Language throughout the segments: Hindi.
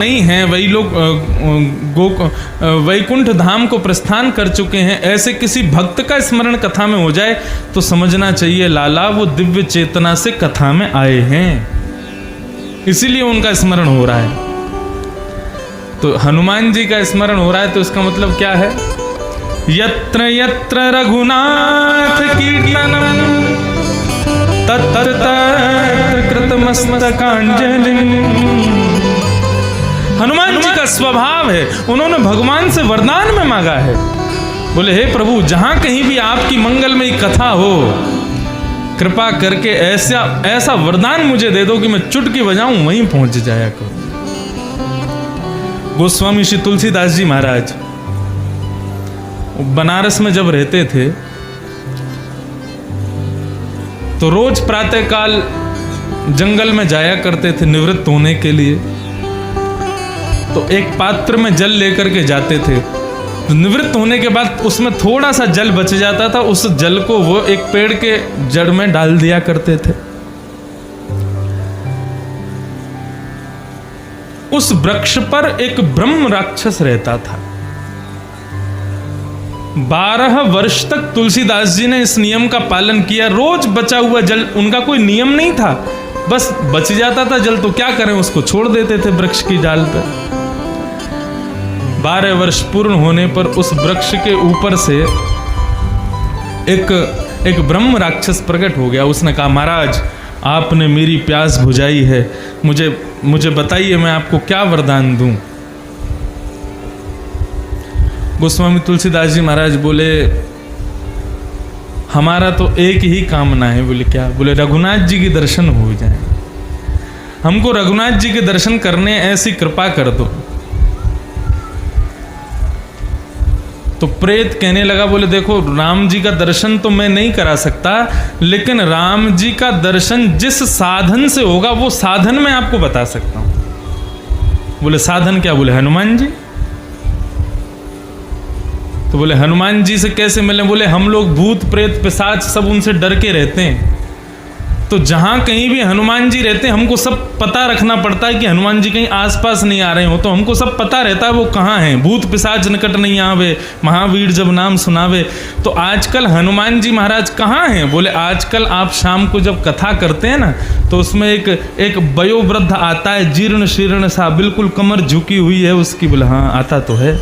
नहीं हैं, वही लोग वैकुंठ धाम को प्रस्थान कर चुके हैं, ऐसे किसी भक्त का स्मरण कथा में हो जाए तो समझना चाहिए लाला वो दिव्य चेतना से कथा में आए हैं, इसीलिए उनका स्मरण हो रहा है। तो हनुमान जी का स्मरण हो रहा है तो इसका मतलब क्या है? यत्र यत्र रघुनाथ कीर्तनम तत्र तत्र कृतमस्तकांजलिं। हनुमान जी का स्वभाव है, उन्होंने भगवान से वरदान में मांगा है। बोले हे प्रभु, जहां कहीं भी आपकी मंगलमयी कथा हो, कृपा करके ऐसा वरदान मुझे दे दो कि मैं चुटकी बजाऊं वहीं पहुंच जाया करूं। गोस्वामी श्री तुलसीदास जी महाराज बनारस में जब रहते थे तो रोज प्रातः काल जंगल में जाया करते थे निवृत्त होने के लिए। तो एक पात्र में जल लेकर के जाते थे, तो निवृत्त होने के बाद उसमें थोड़ा सा जल बच जाता था, उस जल को वो एक पेड़ के जड़ में डाल दिया करते थे। उस वृक्ष पर एक ब्रह्म राक्षस रहता था। 12 वर्ष तक तुलसीदास जी ने इस नियम का पालन किया। रोज बचा हुआ जल, उनका कोई नियम नहीं था, बस बच जाता था जल तो क्या करें, उसको छोड़ देते थे वृक्ष की डाल पर। 12 वर्ष पूर्ण होने पर उस वृक्ष के ऊपर से एक ब्रह्म राक्षस प्रकट हो गया। उसने कहा, महाराज आपने मेरी प्यास बुझाई है, मुझे बताइए मैं आपको क्या वरदान दूं। गोस्वामी तुलसीदास जी महाराज बोले, हमारा तो एक ही कामना है। बोले क्या? बोले रघुनाथ जी के दर्शन हो जाए, हमको रघुनाथ जी के दर्शन करने ऐसी कृपा कर दो। तो प्रेत कहने लगा, बोले देखो राम जी का दर्शन तो मैं नहीं करा सकता, लेकिन राम जी का दर्शन जिस साधन से होगा वो साधन मैं आपको बता सकता हूं। बोले साधन क्या? बोले हनुमान जी। तो बोले हनुमान जी से कैसे मिले? बोले हम लोग भूत प्रेत पिशाच सब उनसे डर के रहते हैं, तो जहां कहीं भी हनुमान जी रहते हैं हमको सब पता रखना पड़ता है कि हनुमान जी कहीं आसपास नहीं आ रहे हो, तो हमको सब पता रहता है वो कहाँ हैं। भूत पिशाच निकट नहीं आवे, महावीर जब नाम सुनावे। तो आजकल हनुमान जी महाराज कहाँ हैं? बोले आजकल आप शाम को जब कथा करते हैं ना, तो उसमें एक वयोवृद्ध आता है, जीर्ण शीर्ण सा, बिल्कुल कमर झुकी हुई है उसकी। बोले हाँ आता तो है।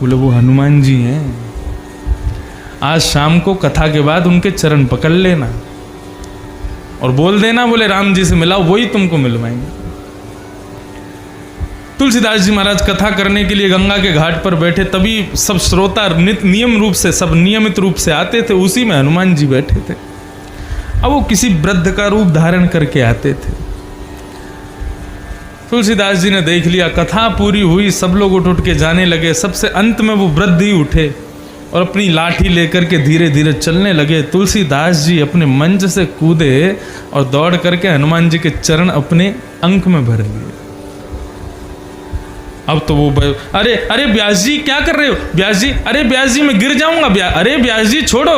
बोले वो हनुमान जी हैं, आज शाम को कथा के बाद उनके चरण पकड़ लेना और बोल देना बोले राम जी से मिलाओ, वही तुमको मिलवाएंगे। तुलसीदास जी महाराज कथा करने के लिए गंगा के घाट पर बैठे, तभी सब श्रोता नियम रूप से, सब नियमित रूप से आते थे। उसी में हनुमान जी बैठे थे। अब वो किसी वृद्ध का रूप धारण करके आते थे। तुलसीदास जी ने देख लिया, कथा पूरी हुई, सब लोग उठ के जाने लगे। सबसे अंत में वो वृद्ध ही उठे और अपनी लाठी लेकर के धीरे धीरे चलने लगे। तुलसीदास जी अपने मंच से कूदे और दौड़ करके हनुमान जी के चरण अपने अंक में भर लिए। अब तो वो अरे अरे व्यास जी क्या कर रहे हो? व्यास जी, अरे व्यास जी मैं गिर जाऊंगा। अरे व्यास जी छोड़ो।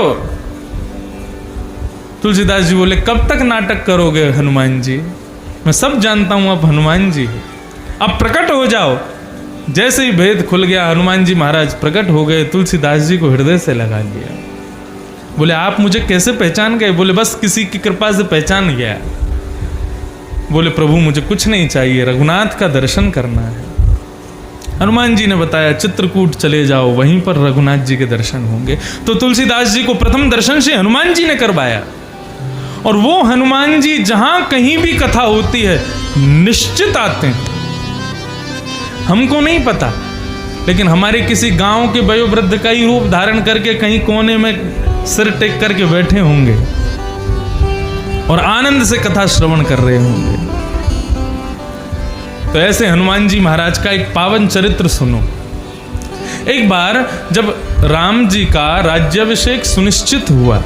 तुलसीदास जी बोले, कब तक नाटक करोगे हनुमान जी? मैं सब जानता हूं आप हनुमान जी हो, अब प्रकट हो जाओ। जैसे ही भेद खुल गया, हनुमान जी महाराज प्रकट हो गए, तुलसीदास जी को हृदय से लगा लिया। बोले आप मुझे कैसे पहचान गए? बोले बस किसी की कृपा से पहचान गया। बोले प्रभु मुझे कुछ नहीं चाहिए, रघुनाथ का दर्शन करना है। हनुमान जी ने बताया, चित्रकूट चले जाओ, वहीं पर रघुनाथ जी के दर्शन होंगे। तो तुलसीदास जी को प्रथम दर्शन से हनुमान जी ने करवाया। और वो हनुमान जी जहां कहीं भी कथा होती है निश्चित आते हैं। हमको नहीं पता, लेकिन हमारे किसी गांव के वयोवृद्ध का ही रूप धारण करके कहीं कोने में सिर टेक करके बैठे होंगे और आनंद से कथा श्रवण कर रहे होंगे। तो ऐसे हनुमान जी महाराज का एक पावन चरित्र सुनो। एक बार जब राम जी का राज्याभिषेक सुनिश्चित हुआ,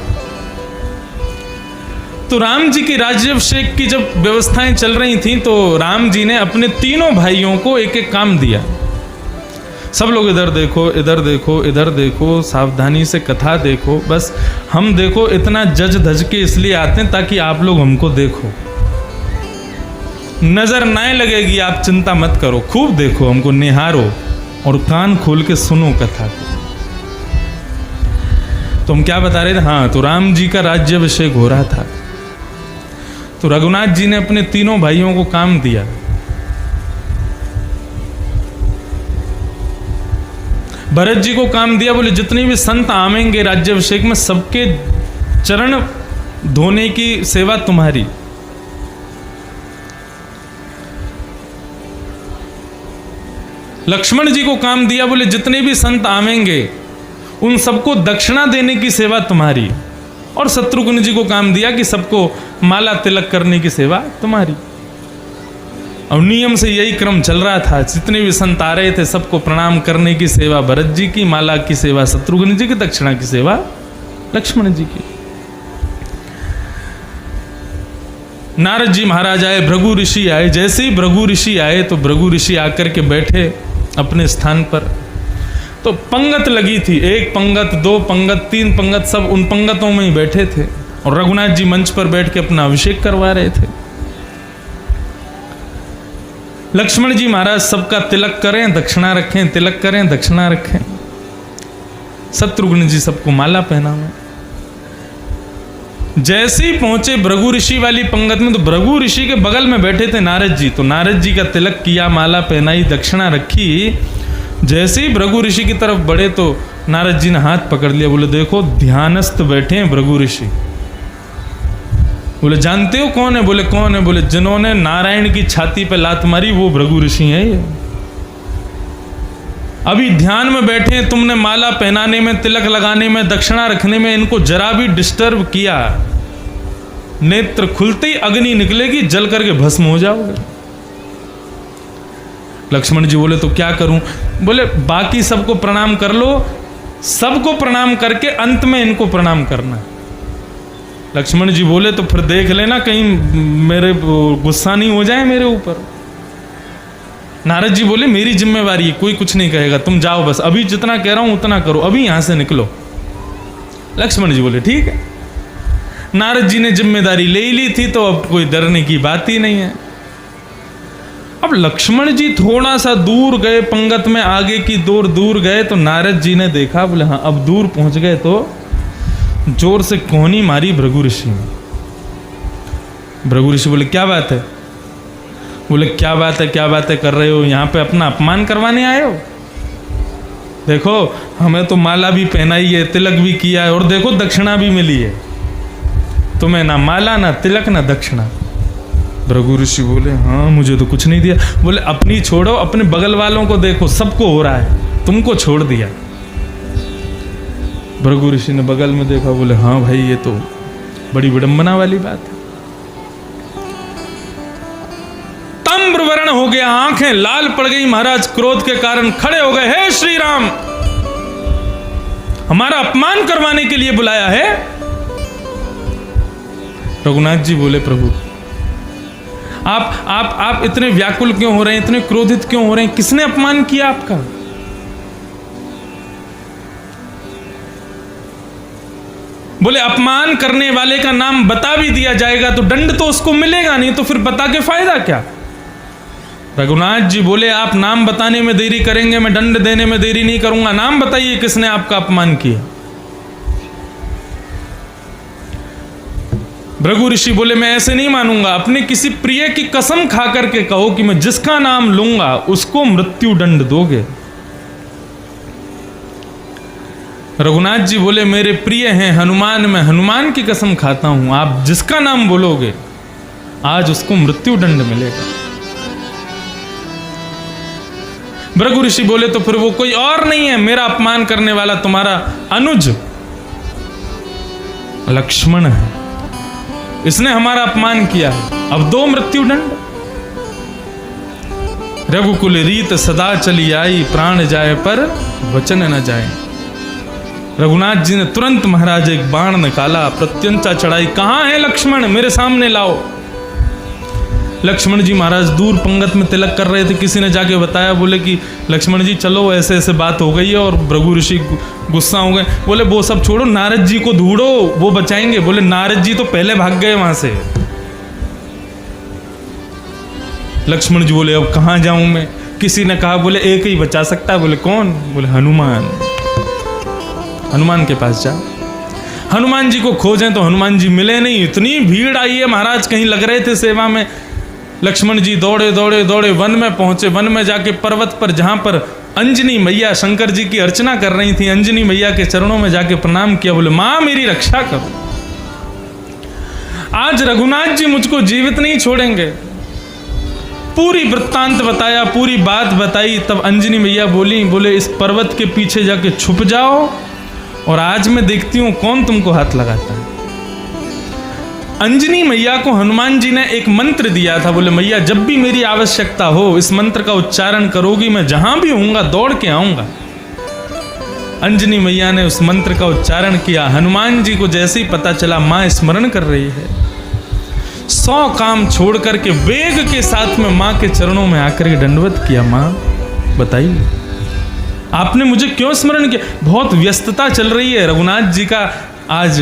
तो राम जी की राज्याभिषेक की जब व्यवस्थाएं चल रही थी, तो राम जी ने अपने तीनों भाइयों को एक एक काम दिया। सब लोग इधर देखो, इधर देखो, इधर देखो, सावधानी से कथा देखो। बस हम देखो इतना जज धज के इसलिए आते हैं ताकि आप लोग हमको देखो। नजर ना लगेगी, आप चिंता मत करो, खूब देखो, हमको निहारो और कान खोल के सुनो कथा को। तो हम क्या बता रहे थे? हाँ, तो राम जी का राज्याभिषेक हो रहा था, तो रघुनाथ जी ने अपने तीनों भाइयों को काम दिया। भरत जी को काम दिया, बोले जितने भी संत आवेंगे राज्याभिषेक में, सबके चरण धोने की सेवा तुम्हारी। लक्ष्मण जी को काम दिया, बोले जितने भी संत आवेंगे उन सबको दक्षिणा देने की सेवा तुम्हारी। और शत्रुघ्न जी को काम दिया कि सबको माला तिलक करने की सेवा तुम्हारी। और नियम से यही क्रम चल रहा था, जितने भी संत आ रहे थे सबको प्रणाम करने की सेवा भरत जी की, माला की सेवा शत्रुघ्न जी की, दक्षिणा की सेवा लक्ष्मण जी की। नारद जी महाराज आए, भृगु ऋषि आए। जैसे ही भृगु ऋषि आए तो भृगु ऋषि आकर के बैठे अपने स्थान पर। तो पंगत लगी थी, 1 पंगत, 2 पंगत, 3 पंगत, सब उन पंगतों में ही बैठे थे। और रघुनाथ जी मंच पर बैठ के अपना अभिषेक करवा रहे थे। लक्ष्मण जी महाराज सबका तिलक करें, दक्षिणा रखें, तिलक करें, दक्षिणा रखें। शत्रुघ्न जी सबको माला पहनावे। जैसे ही पहुंचे भृगु ऋषि वाली पंगत में, तो भृगु ऋषि के बगल में बैठे थे नारद जी। तो नारद जी का तिलक किया, माला पहनाई, दक्षिणा रखी। जैसे ही भृगु ऋषि की तरफ बढ़े तो नारद जी ने हाथ पकड़ लिया, बोले देखो ध्यानस्थ बैठे हैं भृगु ऋषि। बोले जानते हो कौन है? बोले कौन है? बोले जिन्होंने नारायण की छाती पे लात मारी वो भृगु ऋषि है ये। अभी ध्यान में बैठे हैं, तुमने माला पहनाने में, तिलक लगाने में, दक्षिणा रखने में इनको जरा भी डिस्टर्ब किया, नेत्र खुलते ही अग्नि निकलेगी, जल करके भस्म हो जाओगे। लक्ष्मण जी बोले तो क्या करूं? बोले बाकी सबको प्रणाम कर लो, सबको प्रणाम करके अंत में इनको प्रणाम करना। लक्ष्मण जी बोले तो फिर देख लेना कहीं मेरे गुस्सा नहीं हो जाए मेरे ऊपर। नारद जी बोले मेरी जिम्मेवारी है, कोई कुछ नहीं कहेगा, तुम जाओ बस, अभी जितना कह रहा हूं उतना करो, अभी यहां से निकलो। लक्ष्मण जी बोले ठीक है। नारद जी ने जिम्मेदारी ले ली थी तो अब कोई डरने की बात ही नहीं है। अब लक्ष्मण जी थोड़ा सा दूर गए, पंगत में आगे की दूर गए तो नारद जी ने देखा, बोले हाँ अब दूर पहुंच गए, तो जोर से कोहनी मारी भृगु ऋषि ने। भृगु ऋषि बोले क्या बात है? बोले क्या बात है, क्या बातें कर रहे हो, यहाँ पे अपना अपमान करवाने आए हो? देखो हमें तो माला भी पहनाई है, तिलक भी किया है, और देखो दक्षिणा भी मिली है, तुम्हें ना माला ना तिलक ना दक्षिणा। भृगु ऋषि बोले हाँ मुझे तो कुछ नहीं दिया। बोले अपनी छोड़ो, अपने बगल वालों को देखो, सबको हो रहा है, तुमको छोड़ दिया। भृगु ऋषि ने बगल में देखा, बोले हाँ भाई ये तो बड़ी विडंबना वाली बात है। ताम्रवर्ण हो गया, आंखें लाल पड़ गई महाराज, क्रोध के कारण खड़े हो गए, हे श्री राम हमारा अपमान करवाने के लिए बुलाया है? रघुनाथ जी बोले प्रभु आप इतने व्याकुल क्यों हो रहे हैं, इतने क्रोधित क्यों हो रहे हैं? किसने अपमान किया आपका? बोले अपमान करने वाले का नाम बता भी दिया जाएगा तो दंड तो उसको मिलेगा नहीं, तो फिर बता के फायदा क्या? रघुनाथ जी बोले आप नाम बताने में देरी करेंगे, मैं दंड देने में देरी नहीं करूंगा। नाम बताइए किसने आपका अपमान किया? भृगु ऋषि बोले मैं ऐसे नहीं मानूंगा, अपने किसी प्रिय की कसम खा करके कहो कि मैं जिसका नाम लूंगा उसको मृत्यु दंड दोगे। रघुनाथ जी बोले मेरे प्रिय हैं हनुमान, मैं हनुमान की कसम खाता हूं, आप जिसका नाम बोलोगे आज उसको मृत्यु दंड मिलेगा। भृगु ऋषि बोले तो फिर वो कोई और नहीं है, मेरा अपमान करने वाला तुम्हारा अनुज लक्ष्मण है, इसने हमारा अपमान किया है, अब दो मृत्यु दंड। रघुकुल रीत सदा चली आई, प्राण जाए पर वचन न जाए। रघुनाथ जी ने तुरंत महाराज एक बाण निकाला, प्रत्यंचा चढ़ाई, कहां है लक्ष्मण, मेरे सामने लाओ। लक्ष्मण जी महाराज दूर पंगत में तिलक कर रहे थे, किसी ने जाके बताया, बोले कि लक्ष्मण जी चलो ऐसे ऐसे बात हो गई है, और भृगु ऋषि गुस्सा हो गए। बोले वो सब छोड़ो, नारद जी को ढूंढो, वो बचाएंगे। बोले नारद जी तो पहले भाग गए वहां से। लक्ष्मण जी बोले अब कहाँ जाऊं मैं? किसी ने कहा बोले एक ही बचा सकता है। बोले कौन? बोले हनुमान। हनुमान के पास जा। हनुमान जी को खोजें तो हनुमान जी मिले नहीं। इतनी भीड़ आई है महाराज, कहीं लग रहे थे सेवा में। लक्ष्मण जी दौड़े दौड़े दौड़े वन में पहुंचे। वन में जाके पर्वत पर, जहां पर अंजनी मैया शंकर जी की अर्चना कर रही थी, अंजनी मैया के चरणों में जाके प्रणाम किया। बोले मां मेरी रक्षा करो, आज रघुनाथ जी मुझको जीवित नहीं छोड़ेंगे। पूरी वृत्तांत बताया, पूरी बात बताई। तब अंजनी मैया बोली, बोले इस पर्वत के पीछे जाके छुप जाओ और आज मैं देखती हूं कौन तुमको हाथ लगाता है। अंजनी मैया को हनुमान जी ने एक मंत्र दिया था। बोले मैया जब भी मेरी आवश्यकता हो इस मंत्र का उच्चारण करोगी, मैं जहां भी होऊंगा दौड़ के आऊंगा। अंजनी मैया ने उस मंत्र का उच्चारण किया। हनुमान जी को जैसे ही पता चला मां स्मरण कर रही है, 100 काम छोड़ करके वेग के साथ में मां के चरणों में आकर के दंडवत किया। मां बताइए आपने मुझे क्यों स्मरण किया? बहुत व्यस्तता चल रही है, रघुनाथ जी का आज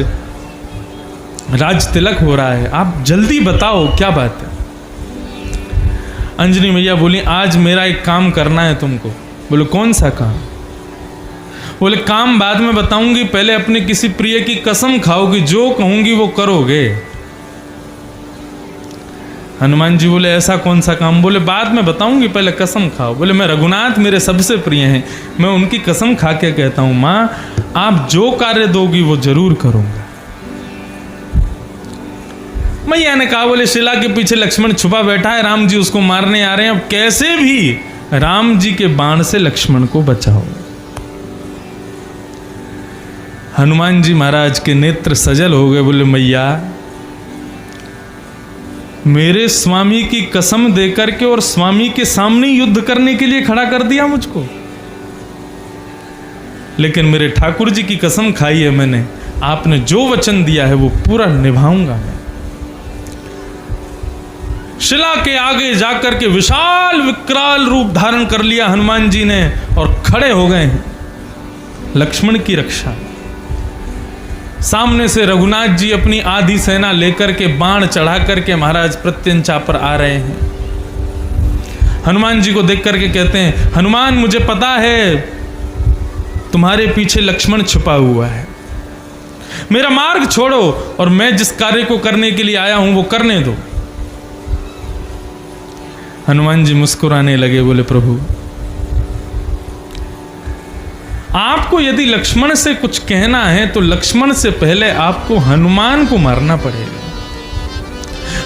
राज तिलक हो रहा है, आप जल्दी बताओ क्या बात है। अंजनी मैया बोली आज मेरा एक काम करना है तुमको। बोले कौन सा काम? बोले काम बाद में बताऊंगी, पहले अपने किसी प्रिय की कसम खाओगी, जो कहूंगी वो करोगे। हनुमान जी बोले ऐसा कौन सा काम? बोले बाद में बताऊंगी, पहले कसम खाओ। बोले मैं रघुनाथ मेरे सबसे प्रिय हैं, मैं उनकी कसम खा के कहता हूं मां आप जो कार्य दोगी वो जरूर करूंगा। मैया ने कहा बोले शिला के पीछे लक्ष्मण छुपा बैठा है, राम जी उसको मारने आ रहे हैं, अब कैसे भी राम जी के बाण से लक्ष्मण को बचाओ। हनुमान जी महाराज के नेत्र सजल हो गए। बोले मैया मेरे स्वामी की कसम देकर के और स्वामी के सामने युद्ध करने के लिए खड़ा कर दिया मुझको, लेकिन मेरे ठाकुर जी की कसम खाई है मैंने, आपने जो वचन दिया है वो पूरा निभाऊंगा मैं। शिला के आगे जाकर के विशाल विकराल रूप धारण कर लिया हनुमान जी ने और खड़े हो गए हैं लक्ष्मण की रक्षा। सामने से रघुनाथ जी अपनी आधी सेना लेकर के बाण चढ़ा करके महाराज प्रत्यंचा पर आ रहे हैं। हनुमान जी को देख करके कहते हैं हनुमान मुझे पता है तुम्हारे पीछे लक्ष्मण छुपा हुआ है, मेरा मार्ग छोड़ो और मैं जिस कार्य को करने के लिए आया हूं वो करने दो। हनुमान जी मुस्कुराने लगे। बोले प्रभु आपको यदि लक्ष्मण से कुछ कहना है तो लक्ष्मण से पहले आपको हनुमान को मारना पड़ेगा।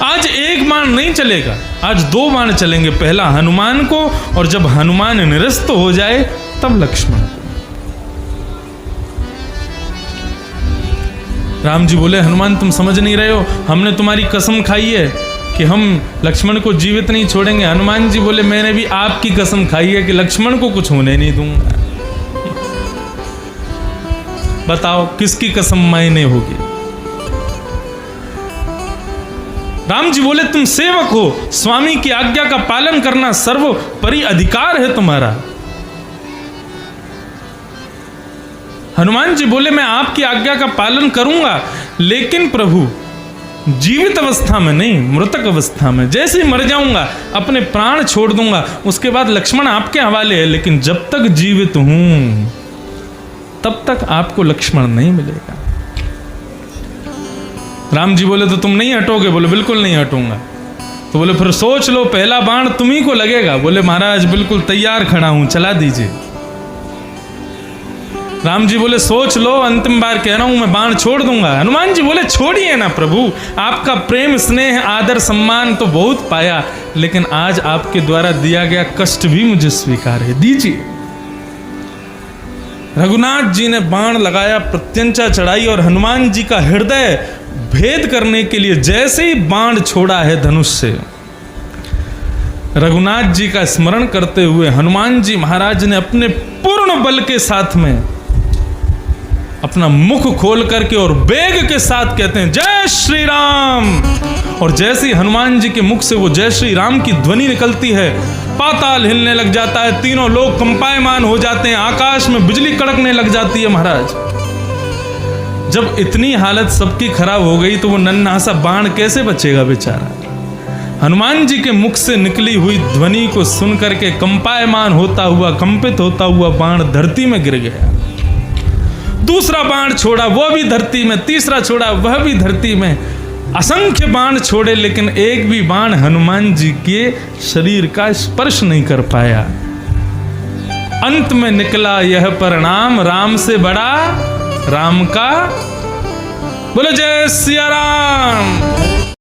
आज एक बाण नहीं चलेगा, आज 2 बाण चलेंगे, पहला हनुमान को और जब हनुमान निरस्त हो जाए तब लक्ष्मण को। राम जी बोले हनुमान तुम समझ नहीं रहे हो, हमने तुम्हारी कसम खाई है कि हम लक्ष्मण को जीवित नहीं छोड़ेंगे। हनुमान जी बोले मैंने भी आपकी कसम खाई है कि लक्ष्मण को कुछ होने नहीं दूंगा। बताओ किसकी कसम मायने होगी? राम जी बोले तुम सेवक हो, स्वामी की आज्ञा का पालन करना सर्वोपरि अधिकार है तुम्हारा। हनुमान जी बोले मैं आपकी आज्ञा का पालन करूंगा, लेकिन प्रभु जीवित अवस्था में नहीं, मृतक अवस्था में, जैसे ही मर जाऊंगा अपने प्राण छोड़ दूंगा, उसके बाद लक्ष्मण आपके हवाले है, लेकिन जब तक जीवित हूं तब तक आपको लक्ष्मण नहीं मिलेगा। राम जी बोले तो तुम नहीं हटोगे? बोले बिल्कुल नहीं हटूंगा। तो बोले फिर सोच लो, पहला बाण तुम्ही को लगेगा। बोले महाराज बिल्कुल तैयार खड़ा हूं, चला दीजिए। राम जी बोले सोच लो, अंतिम बार कह रहा हूं, मैं बाण छोड़ दूंगा। हनुमान जी बोले छोड़िए ना प्रभु, आपका प्रेम स्नेह आदर सम्मान तो बहुत पाया, लेकिन आज आपके द्वारा दिया गया कष्ट भी मुझे स्वीकार है, दीजिए। रघुनाथ जी ने बाण लगाया, प्रत्यंचा चढ़ाई और हनुमान जी का हृदय भेद करने के लिए जैसे ही बाण छोड़ा है धनुष से, रघुनाथ जी का स्मरण करते हुए हनुमान जी महाराज ने अपने पूर्ण बल के साथ में अपना मुख खोल करके और वेग के साथ कहते हैं जय श्री राम। और जैसे ही हनुमान जी के मुख से वो जय श्री राम की ध्वनि निकलती है, पाताल हिलने लग जाता है, तीनों लोग कंपायमान हो जाते हैं, आकाश में बिजली कड़कने लग जाती है। महाराज जब इतनी हालत सबकी खराब हो गई तो वो नन्हा सा बाण कैसे बचेगा बेचारा? हनुमान जी के मुख से निकली हुई ध्वनि को सुनकर के कंपायमान होता हुआ, कंपित होता हुआ बाण धरती में गिर गया। दूसरा बाण छोड़ा, वह भी धरती में। तीसरा छोड़ा, वह भी धरती में। असंख्य बाण छोड़े, लेकिन एक भी बाण हनुमान जी के शरीर का स्पर्श नहीं कर पाया। अंत में निकला यह परिणाम, राम से बड़ा राम का। बोलो जय सिया राम।